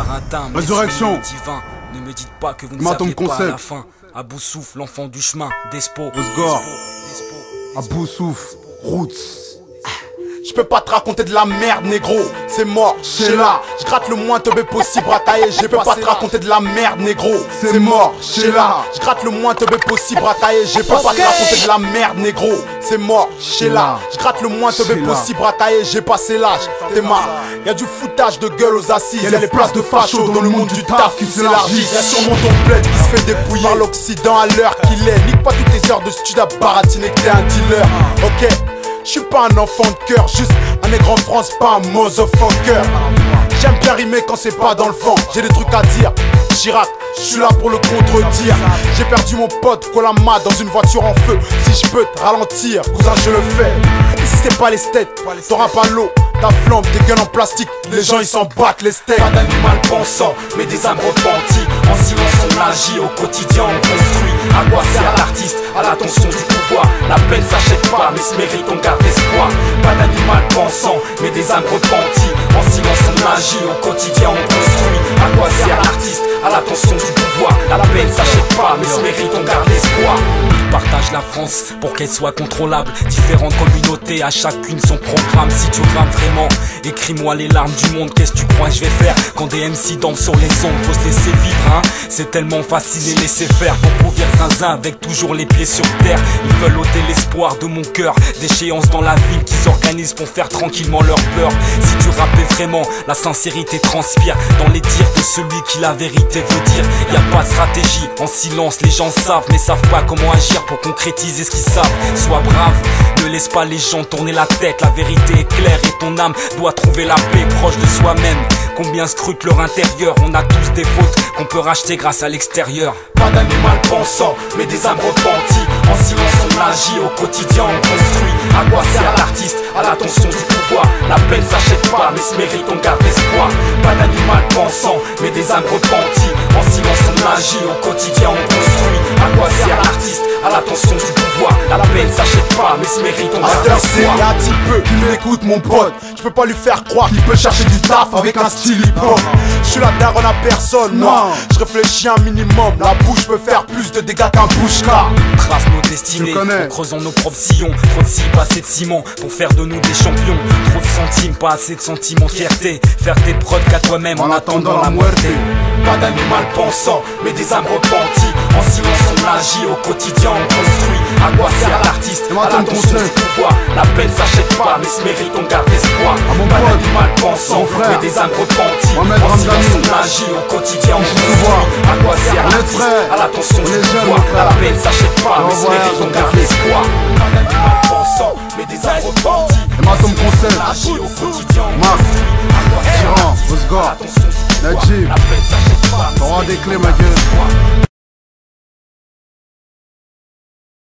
baratin, Résurrection. divin. Ne me dites pas que vous ne Maton savez pas à concept. la fin. À bout souffle, l'enfant du chemin, Despo. Osgore. À bout souffle, Roots. Je peux pas te raconter de la merde, négro. C'est mort, j'ai là. Je gratte le moins teubé possible, racaillé. Je peux pas te raconter de la merde, négro. C'est mort, j'ai là. Je gratte le moins teubé possible, racaillé. Je peux pas te raconter de la merde, négro. C'est mort, j'ai là. Je gratte le moins teubé possible, racaillé. J'ai passé l'âge, t'es marre. Y'a du foutage de gueule aux assises. Y'a les places de fachos dans le monde du taf qui s'élargissent. Y'a sûrement ton bled qui se fait dépouiller par l'Occident à l'heure qu'il est. Nique pas toutes tes heures de stud à baratiner que t'es un dealer. Ok. Je suis pas un enfant de cœur, juste un nègre en France, pas un motherfucker. J'aime bien rimer quand c'est pas dans le vent, j'ai des trucs à dire. Chirac, je suis là pour le contredire. J'ai perdu mon pote Colama dans une voiture en feu. Si je peux te ralentir, cousin je le fais. Et si c'est pas les steaks, t'auras pas l'eau. Ta flamme, des gueules en plastique, les gens ils s'en battent les steaks. Pas d'animal pensant, mais des âmes repenties. En silence on agit, au quotidien on construit. À quoi sert l'artiste, à l'attention du pouvoir. La peine s'achète pas, mais se mérite, on garde espoir. Pas d'animal pensant, mais des âmes repenties. En silence on agit, au quotidien on construit. À quoi sert l'artiste, à l'attention du pouvoir. La peine s'achète pas, mais se mérite, on garde espoir. Partage la France pour qu'elle soit contrôlable. Différentes communautés, à chacune son programme. Si tu rames vraiment, écris-moi les larmes du monde. Qu'est-ce que tu crois que je vais faire quand des MC dansent sur les ondes? Faut se laisser vivre, hein. C'est tellement facile et laisser faire. Pour courir zinzin avec toujours les pieds sur terre. Ils veulent ôter l'espoir de mon cœur. D'échéances dans la ville qui s'organisent pour faire tranquillement leur peur. Si tu rappais vraiment, la sincérité transpire dans les dires de celui qui la vérité veut dire. Y a pas de stratégie, en silence les gens savent, mais savent pas comment agir pour concrétiser ce qu'ils savent. Sois brave, ne laisse pas les gens tourner la tête. La vérité est claire et ton âme doit trouver la paix proche de soi-même. Combien scrutent leur intérieur? On a tous des fautes qu'on peut racheter grâce à l'extérieur. Pas d'animal pensant, mais des âmes repenties. En silence on agit, au quotidien on construit. À quoi sert l'artiste, à l'attention du pouvoir. La peine s'achète pas, mais se mérite, on garde espoir. Pas d'animal pensant, mais des âmes repenties. En silence on agit, au quotidien on construit. À quoi sert l'artiste, à l'attention du pouvoir. La peine s'achète pas, mais se mérite, on garde espoir. Y'a un petit peu qui m'écoute mon pote. Je peux pas lui faire croire qu'il peut chercher du taf avec un style hip-hop. Je suis la daronne à personne, non. Je réfléchis un minimum. La bouche peut faire plus de dégâts qu'un bouche-là. Trace nos destinées, en creusant nos propres sillons. Trop de scie, pas assez de ciment pour faire de nous des champions. Trop de centimes, pas assez de sentiments de fierté. Faire tes preuves qu'à toi-même en attendant la muerte. Pas d'animal pensant, mais des âmes repenties. En silence on agit, au quotidien on construit. À quoi sert l'artiste, à l'attention du pouvoir. La peine s'achète pas, mais se mérite, on garde espoir. Pas d'animal pensant, mais des âmes repenties. En silence on agit, au quotidien on construit. À quoi sert l'artiste, à l'attention du pouvoir. La peine s'achète pas, mais se mérite, on garde espoir. Pas d'animal pensant, mais des âmes repenties. Maton concept. Agit, au quotidien on Marc. construit. À quoi sert Tyran, l'artiste, Osgore. à l'attention du pouvoir. Najib. La peine s'achète pas, mais se T'auras des mérite, clés, on ma garde gueule. espoir.